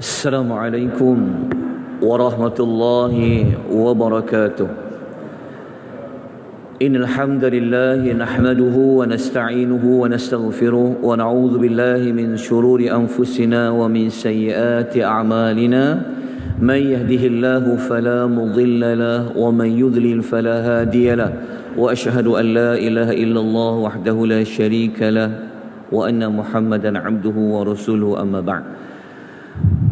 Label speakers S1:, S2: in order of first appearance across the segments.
S1: Assalamualaikum warahmatullahi wabarakatuh. Innal hamdalillah nahmaduhu wa nasta'inuhu wa nastaghfiruh wa na'udzu billahi min shururi anfusina wa min sayyiati a'malina. Man yahdihillahu fala mudilla lahu wa man yudlil fala hadiya lahu. Wa ashhadu an la ilaha illallah wahdahu la syarika lahu wa anna Muhammadan 'abduhu wa rasuluhu, amma ba'd.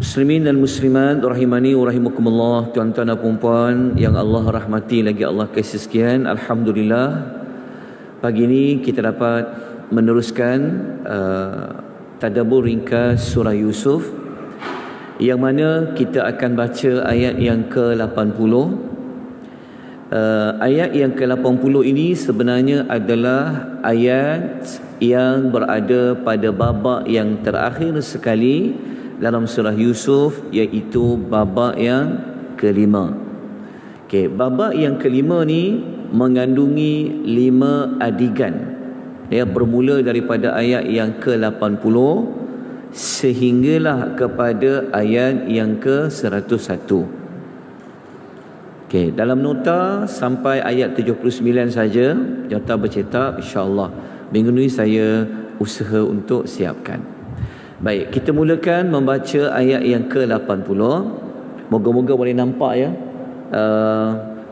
S1: Muslimin dan muslimat rahimani wa rahimakumullah, tuan-tuan dan puan-puan yang Allah rahmati lagi Allah kasih sekian. Alhamdulillah, pagi ini kita dapat meneruskan tadabbur ringkas surah Yusuf, yang mana kita akan baca ayat yang ke-80. Ayat yang ke-80 ini sebenarnya adalah ayat yang berada pada babak yang terakhir sekali dalam surah Yusuf, iaitu babak yang kelima. Babak yang kelima ni mengandungi 5 adegan. Bermula daripada ayat yang ke-80 sehinggalah kepada ayat yang ke-101. Dalam nota sampai ayat 79 saja Jota bercetak, insya-Allah minggu ni saya usaha untuk siapkan. Baik, kita mulakan membaca ayat yang ke-80. Moga-moga boleh nampak ya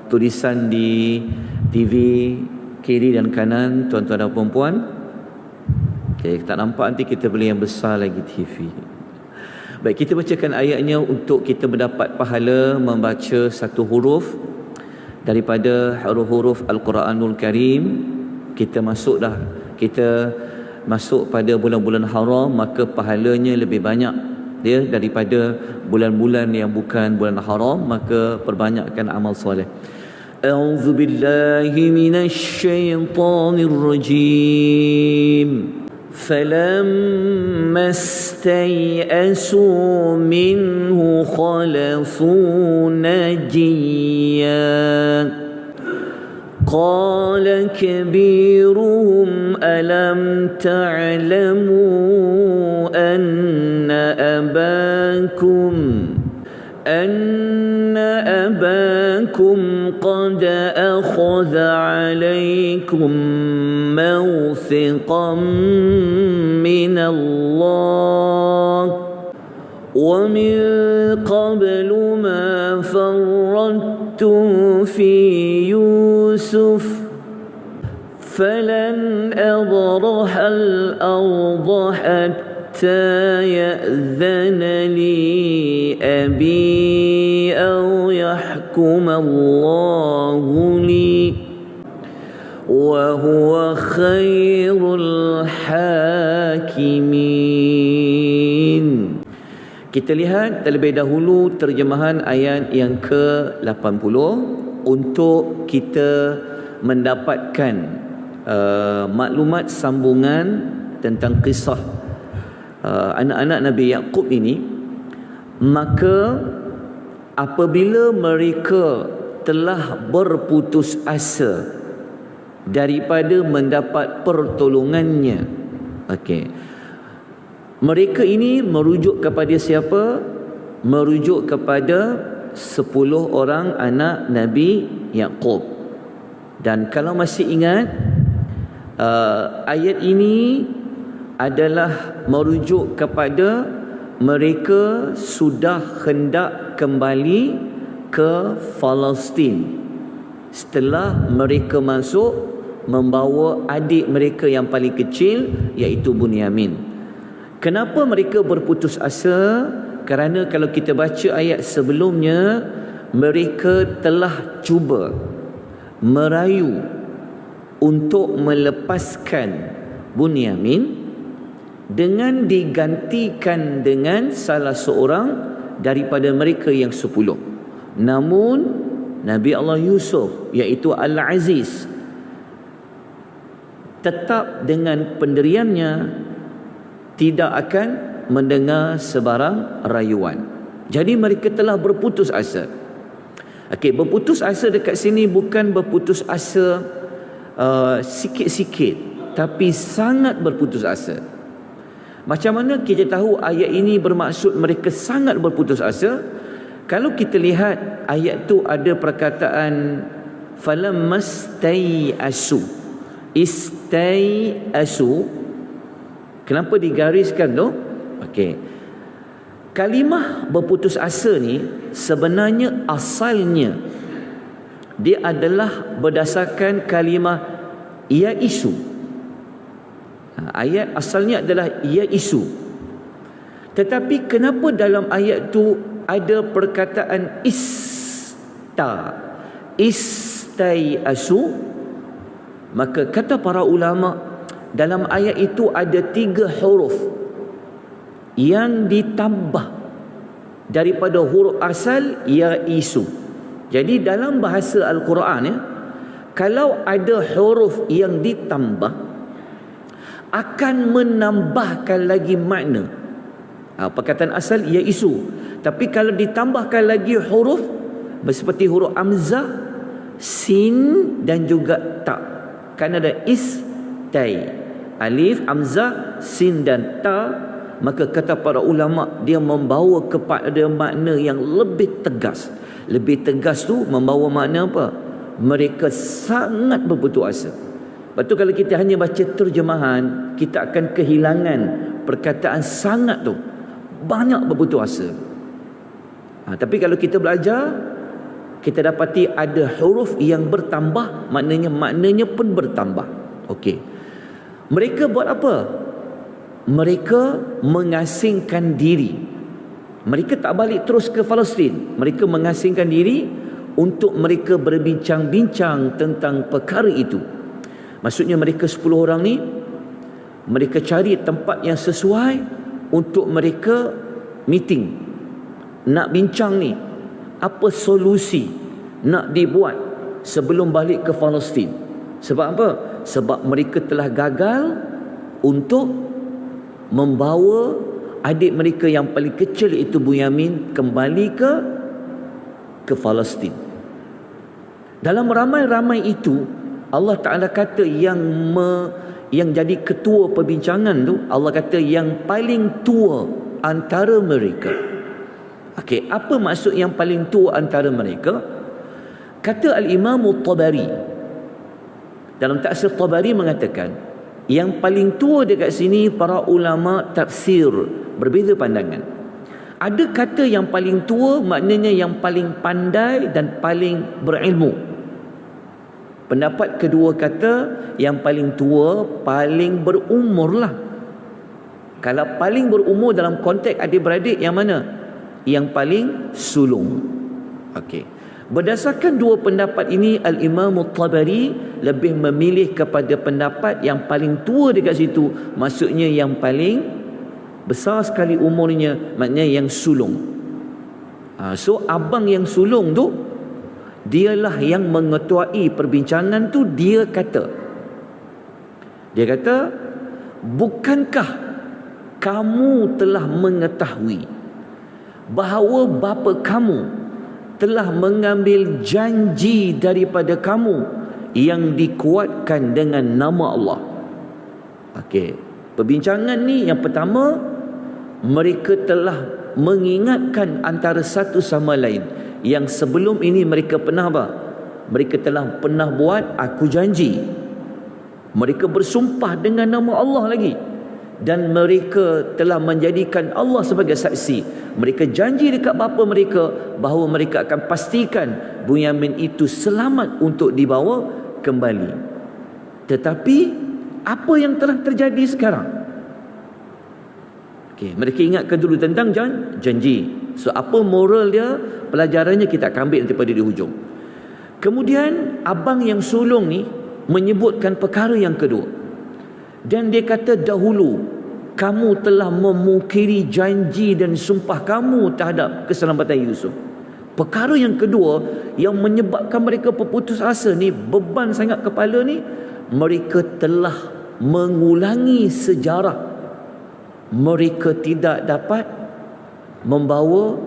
S1: tulisan di TV kiri dan kanan tuan-tuan dan puan-puan. Tak nampak, nanti kita beli yang besar lagi TV. Baik, kita bacakan ayatnya untuk kita mendapat pahala membaca satu huruf daripada huruf-huruf Al-Quranul Karim. Kita masuk pada bulan-bulan haram, maka pahalanya lebih banyak daripada bulan-bulan yang bukan bulan haram, maka perbanyakkan amal soleh. A'udzu billahi minasy syaithanir rajim. فَلَمَّا اسْتَيْأَسُوا مِنْهُ خَلَصُوا نَجِيًّا قَالَ كَبِيرُهُمْ أَلَمْ تَعْلَمُوا أَنَّ أَبَاكُمْ قَدْ أَخَذَ عَلَيْكُمْ مَوْثِقًا مِّنَ اللَّهِ وَمِن قَبْلُ مَا فَرَّطتُمْ فِي يُوسُفَ فَلَنْ أَبْرَحَ الْأَرْضَ حَتَّى يَأْذَنَ لِي أَبِي أَوْ يَحْكُمَ اللَّهُ لِي وَهُوَ خَيْرُ الْحَاكِمِينَ. Kita lihat terlebih dahulu terjemahan ayat yang ke-80 untuk kita mendapatkan maklumat sambungan tentang kisah anak-anak Nabi Yaqub ini. Maka apabila mereka telah berputus asa daripada mendapat pertolongannya, mereka ini merujuk kepada siapa? Merujuk kepada 10 orang anak Nabi Yaqub. Dan kalau masih ingat, ayat ini adalah merujuk kepada mereka sudah hendak kembali ke Palestin setelah mereka masuk membawa adik mereka yang paling kecil, iaitu Bunyamin. Kenapa mereka berputus asa? Kerana kalau kita baca ayat sebelumnya, mereka telah cuba merayu untuk melepaskan Bunyamin dengan digantikan dengan salah seorang daripada mereka yang 10. Namun Nabi Allah Yusuf, iaitu Al-Aziz, tetap dengan pendiriannya, tidak akan mendengar sebarang rayuan. Jadi mereka telah berputus asa. Berputus asa dekat sini bukan berputus asa sikit-sikit, tapi sangat berputus asa. Macam mana kita tahu ayat ini bermaksud mereka sangat berputus asa? Kalau kita lihat ayat tu ada perkataan falamastai'asu. Istai'asu. Kenapa digariskan tu? Okey. Kalimah berputus asa ni sebenarnya asalnya dia adalah berdasarkan kalimah yaisu. Ayat asalnya adalah yaisu. Tetapi kenapa dalam ayat tu ada perkataan istai'asu? Maka kata para ulama, dalam ayat itu ada 3 huruf yang ditambah daripada huruf asal yaisu. Jadi dalam bahasa Al-Quran ya, kalau ada huruf yang ditambah akan menambahkan lagi makna. Perkataan asal yaisu, tapi kalau ditambahkan lagi huruf seperti huruf hamzah, sin dan juga ta, kan ada istai, alif, hamzah, sin dan ta, maka kata para ulama dia membawa kepada makna yang lebih tegas. Lebih tegas tu membawa makna apa? Mereka sangat berputus asa. Lepas tu kalau kita hanya baca terjemahan, kita akan kehilangan perkataan sangat tu. Banyak berputus asa. Tapi kalau kita belajar, kita dapati ada huruf yang bertambah, maknanya pun bertambah. Okey. Mereka buat apa? Mereka mengasingkan diri. Mereka tak balik terus ke Palestin. Mereka mengasingkan diri untuk mereka berbincang-bincang tentang perkara itu. Maksudnya mereka 10 orang ni, mereka cari tempat yang sesuai untuk mereka meeting. Nak bincang ni, apa solusi nak dibuat sebelum balik ke Palestin. Sebab apa? Sebab mereka telah gagal untuk membawa adik mereka yang paling kecil iaitu Bunyamin kembali ke Palestin. Dalam ramai-ramai itu, Allah Ta'ala kata yang jadi ketua perbincangan tu, Allah kata yang paling tua antara mereka. Okey, apa maksud yang paling tua antara mereka? Kata Al-Imam Tabari, dalam tafsir Tabari mengatakan, yang paling tua dekat sini para ulama tafsir berbeza pandangan. Ada kata yang paling tua maknanya yang paling pandai dan paling berilmu. Pendapat kedua kata yang paling tua, paling berumur lah. Kalau paling berumur dalam konteks adik-beradik yang mana? Yang paling sulung. Okey. Berdasarkan dua pendapat ini, Al-Imam Tabari lebih memilih kepada pendapat yang paling tua dekat situ. Maksudnya yang paling besar sekali umurnya, maknanya yang sulung. So abang yang sulung tu, dialah yang mengetuai perbincangan tu. Dia kata, bukankah kamu telah mengetahui bahawa bapa kamu telah mengambil janji daripada kamu yang dikuatkan dengan nama Allah. Okey, perbincangan ni yang pertama, mereka telah mengingatkan antara satu sama lain. Yang sebelum ini mereka pernah apa? Mereka telah pernah buat aku janji. Mereka bersumpah dengan nama Allah lagi. Dan mereka telah menjadikan Allah sebagai saksi. Mereka janji dekat bapa mereka bahawa mereka akan pastikan Bunyamin itu selamat untuk dibawa kembali. Tetapi apa yang telah terjadi sekarang? Okey, mereka ingatkan dulu tentang janji. So apa moral dia? Pelajarannya kita akan ambil nanti pada di hujung. Kemudian abang yang sulung ni menyebutkan perkara yang kedua. Dan dia kata, dahulu kamu telah memungkiri janji dan sumpah kamu terhadap keselamatan Yusuf. Perkara yang kedua yang menyebabkan mereka berputus asa ni, beban sangat kepala ni, mereka telah mengulangi sejarah. Mereka tidak dapat membawa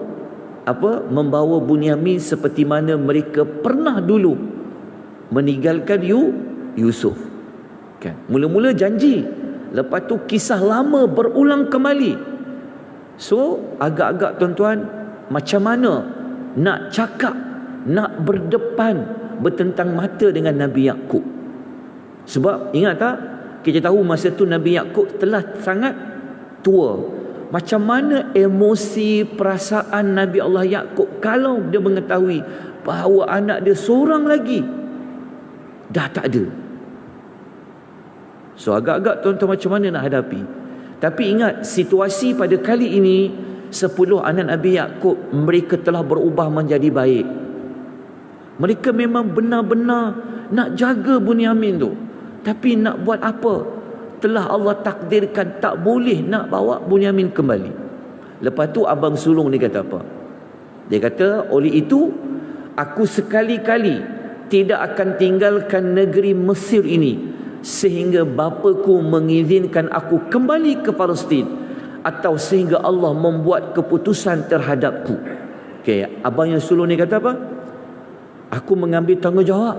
S1: Bunyamin seperti mana mereka pernah dulu meninggalkan Yusuf. Kan? Mula-mula janji, Lepas tu kisah lama berulang kembali. So agak-agak tuan-tuan, macam mana nak cakap, nak berdepan, bertentang mata dengan Nabi Yaqub? Sebab ingat tak, kita tahu masa tu Nabi Yaqub telah sangat tua. Macam mana emosi, perasaan Nabi Allah Yaqub kalau dia mengetahui bahawa anak dia seorang lagi dah tak ada? So agak-agak tuan-tuan macam mana nak hadapi? Tapi ingat, situasi pada kali ini 10 anak Nabi Yaqub, mereka telah berubah menjadi baik. Mereka memang benar-benar nak jaga Bunyamin tu, tapi nak buat apa? Telah Allah takdirkan tak boleh nak bawa Bunyamin kembali. Lepas tu abang sulung ni kata apa? Dia kata, oleh itu aku sekali-kali tidak akan tinggalkan negeri Mesir ini sehingga bapaku mengizinkan aku kembali ke Palestin, atau sehingga Allah membuat keputusan terhadapku. Okey, abang yang sulung ni kata apa? Aku mengambil tanggungjawab.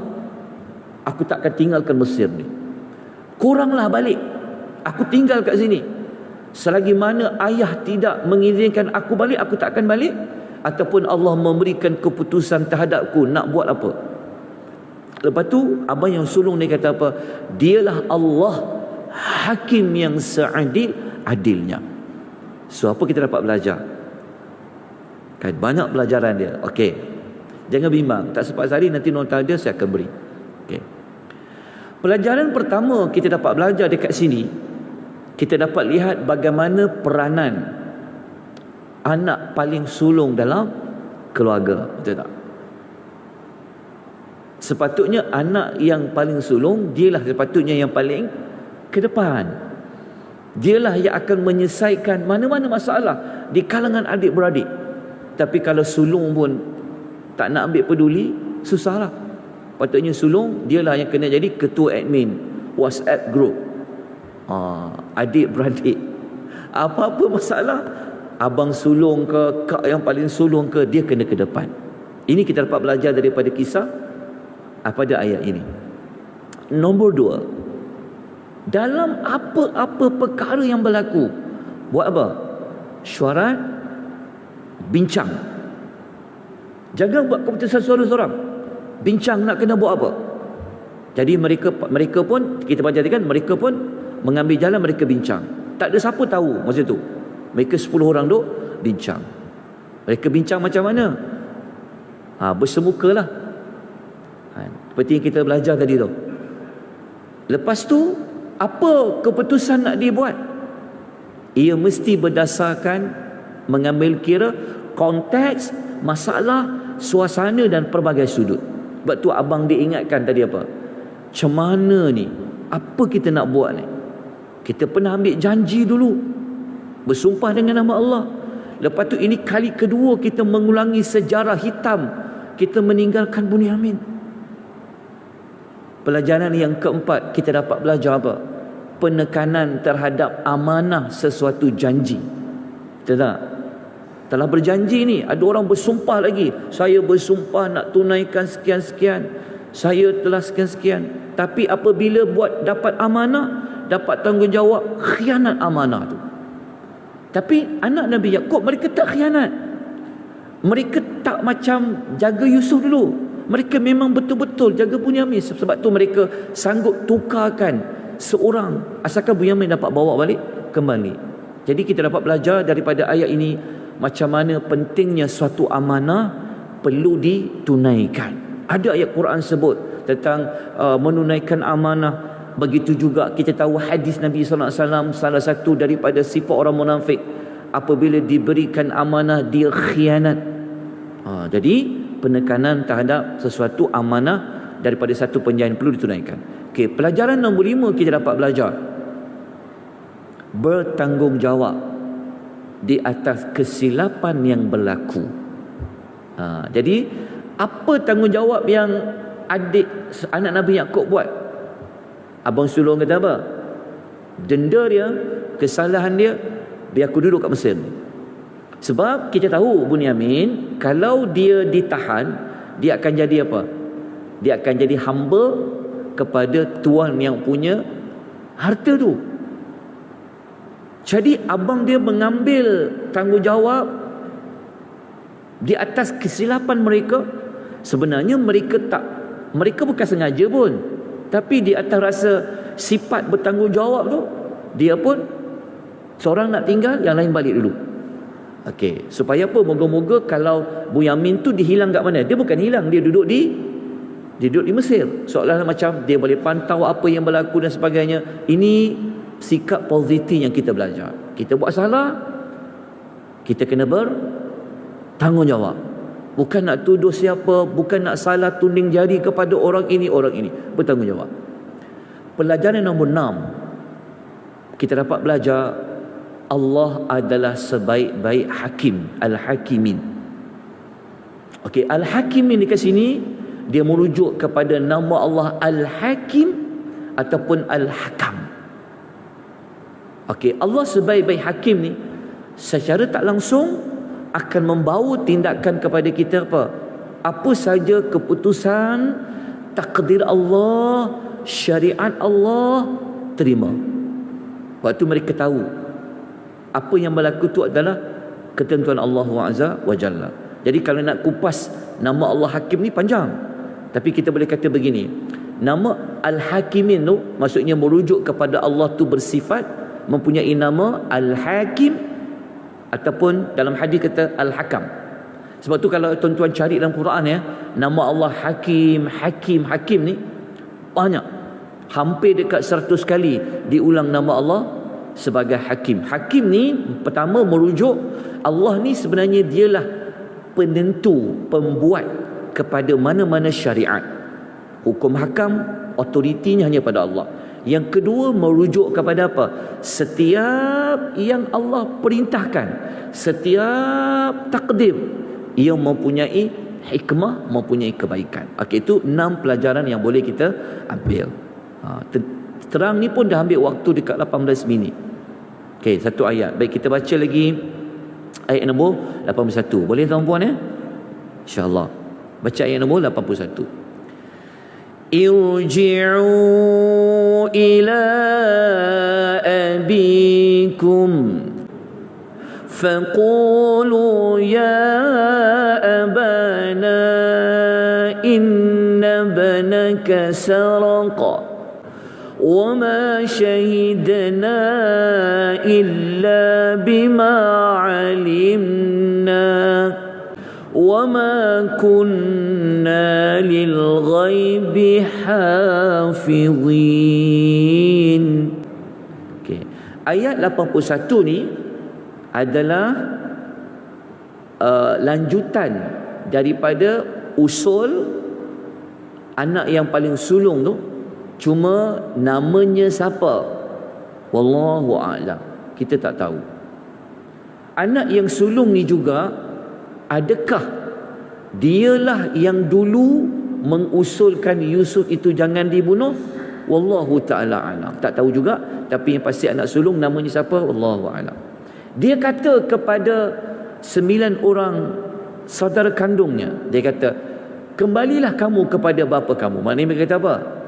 S1: Aku tak akan tinggalkan Mesir ni. Kuranglah balik. Aku tinggal kat sini. Selagi mana ayah tidak mengizinkan aku balik, aku tak akan balik. Ataupun Allah memberikan keputusan terhadapku, nak buat apa? Lepas tu abang yang sulung ni kata apa? Dialah Allah, hakim yang seadil-adilnya. So apa kita dapat belajar? Kan banyak pelajaran dia. Okey, jangan bimbang, tak sempat sehari nanti nota dia saya akan beri. Okey, pelajaran pertama kita dapat belajar dekat sini, kita dapat lihat bagaimana peranan anak paling sulung dalam keluarga. Betul tak? Sepatutnya anak yang paling sulung, dialah sepatutnya yang paling ke depan. Dialah yang akan menyelesaikan mana-mana masalah di kalangan adik-beradik. Tapi kalau sulung pun tak nak ambil peduli, susahlah. Patutnya sulung dialah yang kena jadi ketua admin WhatsApp group. Adik-beradik, apa-apa masalah, abang sulung ke, kak yang paling sulung ke, dia kena ke depan. Ini kita dapat belajar daripada kisah pada ayat ini. Nombor 2, dalam apa-apa perkara yang berlaku, buat apa? Syuarat, bincang. Jangan buat keputusan seorang-seorang. Bincang nak kena buat apa. Jadi mereka pun, kita baca tadi kan, mereka pun mengambil jalan, mereka bincang. Tak ada siapa tahu masa tu. Mereka 10 orang duk bincang. Mereka bincang macam mana? Bersemukalah. Seperti yang kita belajar tadi tu. Lepas tu, apa keputusan nak dibuat? Ia mesti berdasarkan mengambil kira konteks, masalah, suasana dan pelbagai sudut. Sebab tu abang diingatkan tadi apa? Macam mana ni? Apa kita nak buat ni? Kita pernah ambil janji dulu, bersumpah dengan nama Allah. Lepas tu ini kali kedua kita mengulangi sejarah hitam, kita meninggalkan Bunyamin. Pelajaran yang keempat, kita dapat belajar apa? Penekanan terhadap amanah sesuatu janji. Betul tak? Telah berjanji ni, ada orang bersumpah lagi, saya bersumpah nak tunaikan sekian-sekian, saya telah sekian-sekian. Tapi apabila buat dapat amanah, dapat tanggungjawab, khianat amanah tu. Tapi anak Nabi Yaqub, mereka tak khianat. Mereka tak macam jaga Yusuf dulu. Mereka memang betul-betul jaga Bunyamin. Sebab tu mereka sanggup tukarkan seorang, asalkan Bunyamin dapat bawa balik kembali. Jadi kita dapat belajar daripada ayat ini macam mana pentingnya suatu amanah perlu ditunaikan. Ada ayat Quran sebut tentang menunaikan amanah. Begitu juga kita tahu hadis Nabi SAW, salah satu daripada sifat orang munafik, apabila diberikan amanah dia khianat. Jadi penekanan terhadap sesuatu amanah daripada satu perjanjian perlu ditunaikan. Okey, pelajaran nombor 5 kita dapat belajar bertanggungjawab di atas kesilapan yang berlaku. Jadi apa tanggungjawab yang anak Nabi Yaqub buat? Abang sulung kata apa? Denda dia, kesalahan dia, biar aku duduk kat Mesir ni. Sebab kita tahu Bunyamin, kalau dia ditahan, dia akan jadi apa? Dia akan jadi hamba kepada tuan yang punya harta tu. Jadi abang dia mengambil tanggungjawab di atas kesilapan mereka. Sebenarnya mereka bukan sengaja pun, tapi di atas rasa sifat bertanggungjawab tu, dia pun seorang nak tinggal, yang lain balik dulu. Okey, supaya apa? Moga-moga kalau Bunyamin tu dihilang kat mana? Dia bukan hilang, dia duduk di Mesir. Seolah-olah macam dia boleh pantau apa yang berlaku dan sebagainya. Ini sikap positif yang kita belajar. Kita buat salah, kita kena bertanggungjawab. Bukan nak tuduh siapa, bukan nak salah tunding jari kepada orang ini, orang ini. Bertanggungjawab. Pelajaran nombor 6, kita dapat belajar Allah adalah sebaik-baik hakim, Al-Hakimin. Okey, Al-Hakimin di sini dia merujuk kepada nama Allah Al-Hakim ataupun Al-Hakam. Okey, Allah sebaik-baik hakim ni secara tak langsung akan membawa tindakan kepada kita apa? Apa saja keputusan takdir Allah, syariat Allah, terima. Waktu mereka tahu apa yang berlaku itu adalah ketentuan Allah Azza wa Jalla. Jadi kalau nak kupas nama Allah Hakim ni panjang, tapi kita boleh kata begini, nama Al-Hakimin tu maksudnya merujuk kepada Allah tu bersifat mempunyai nama Al-Hakim, ataupun dalam hadis kata Al-Hakam. Sebab tu kalau tuan-tuan cari dalam Quran ya, nama Allah Hakim, Hakim, Hakim ni banyak, hampir dekat 100 kali diulang nama Allah sebagai Hakim. Hakim ni pertama merujuk Allah ni sebenarnya dialah penentu, pembuat kepada mana-mana syariat. Hukum hakam, otoritinya hanya pada Allah. Yang kedua merujuk kepada apa? Setiap yang Allah perintahkan, setiap takdir, ia mempunyai hikmah, mempunyai kebaikan. Okey, itu 6 pelajaran yang boleh kita ambil. Terang ni pun dah ambil waktu dekat 18 minit. Okey, satu ayat. Baik, kita baca lagi ayat nombor 81. Boleh tuan-puan ya? InsyaAllah. Baca ayat nombor 81. Irji'u ila abikum faqulu ya abana inna banaka saraqa وما شهدنا إلا بما علمنا وما كنا للغيب حافظين. Okay. Ayat 81 ni adalah lanjutan daripada usul anak yang paling sulung tu. Cuma namanya siapa? Wallahu a'lam. Kita tak tahu. Anak yang sulung ni juga, adakah dialah yang dulu mengusulkan Yusuf itu jangan dibunuh? Wallahu ta'ala a'lam. Tak tahu juga. Tapi yang pasti anak sulung namanya siapa? Wallahu a'lam. Dia kata kepada 9 orang saudara kandungnya, dia kata, kembalilah kamu kepada bapa kamu. Maknanya dia kata apa?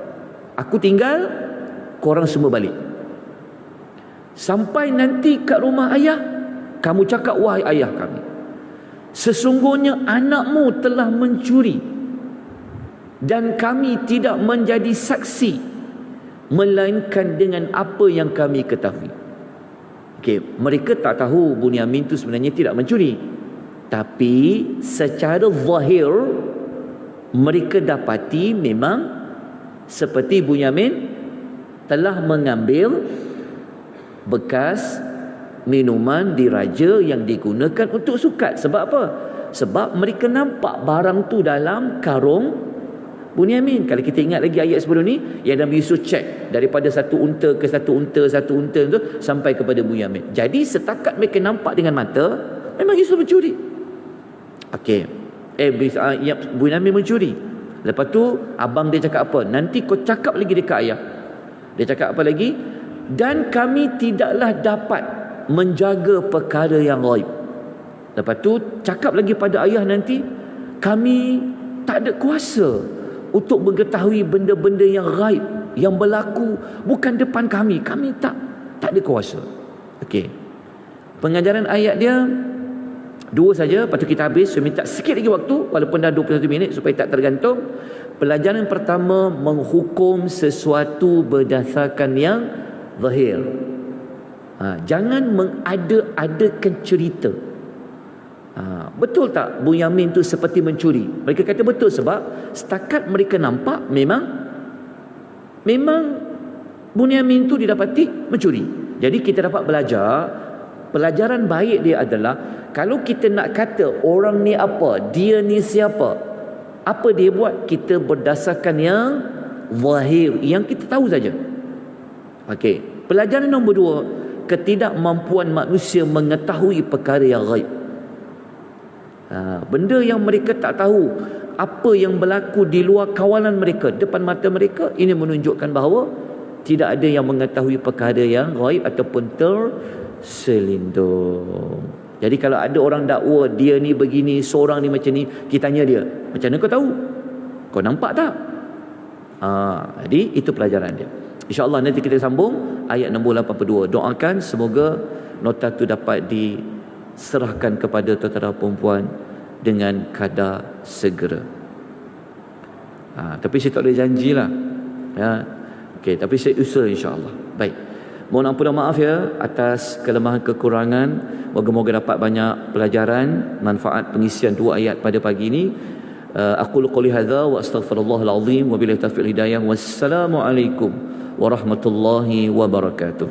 S1: Aku tinggal, korang semua balik. Sampai nanti kat rumah ayah, kamu cakap, wahai ayah kami, sesungguhnya anakmu telah mencuri dan kami tidak menjadi saksi melainkan dengan apa yang kami ketahui. Okey, mereka tak tahu Bunyamin itu sebenarnya tidak mencuri, tapi secara zahir mereka dapati memang seperti Bunyamin telah mengambil bekas minuman diraja yang digunakan untuk sukat. Sebab apa? Sebab mereka nampak barang tu dalam karung Bunyamin. Kalau kita ingat lagi ayat sebelum ni, yang Nabi Yusuf cek daripada satu unta ke satu unta tu sampai kepada Bunyamin. Jadi setakat mereka nampak dengan mata, memang Yusuf mencuri. Okey, Bunyamin mencuri. Lepas tu abang dia cakap apa? Nanti kau cakap lagi dekat ayah. Dia cakap apa lagi? Dan kami tidaklah dapat menjaga perkara yang ghaib. Lepas tu cakap lagi pada ayah nanti, kami tak ada kuasa untuk mengetahui benda-benda yang ghaib, yang berlaku bukan depan kami. Kami tak ada kuasa. Okey. Pengajaran ayat dia 2 saja, lepas tu kita habis. Saya minta sikit lagi waktu walaupun dah 21 minit supaya tak tergantung. Pelajaran pertama, menghukum sesuatu berdasarkan yang zahir. Jangan mengada-adakan cerita. Betul tak Bunyamin tu seperti mencuri? Mereka kata betul sebab setakat mereka nampak memang Bunyamin tu didapati mencuri. Jadi kita dapat belajar, pelajaran baik dia adalah kalau kita nak kata orang ni apa, dia ni siapa, apa dia buat, kita berdasarkan yang zahir, yang kita tahu saja. Okey. Pelajaran nombor 2, ketidakmampuan manusia mengetahui perkara yang ghaib. Benda yang mereka tak tahu, apa yang berlaku di luar kawalan mereka, depan mata mereka, ini menunjukkan bahawa tidak ada yang mengetahui perkara yang ghaib ataupun terselindung. Jadi kalau ada orang dakwa dia ni begini, seorang ni macam ni, kita tanya dia, macam mana kau tahu? Kau nampak tak? Jadi itu pelajaran dia. InsyaAllah nanti kita sambung ayat nombor 82. Doakan semoga nota tu dapat diserahkan kepada tuan-tuan perempuan dengan kadar segera. Tapi saya tak boleh janjilah. Okey, tapi saya usaha insya-Allah. Baik. Mohon ampun dan maaf ya atas kelemahan kekurangan. Moga-moga dapat banyak pelajaran, manfaat pengisian 2 ayat pada pagi ini. Aqulu qouli hadza wa astaghfirullahal azim wa billahi taufiq hidayah. Wassalamualaikum warahmatullahi wabarakatuh.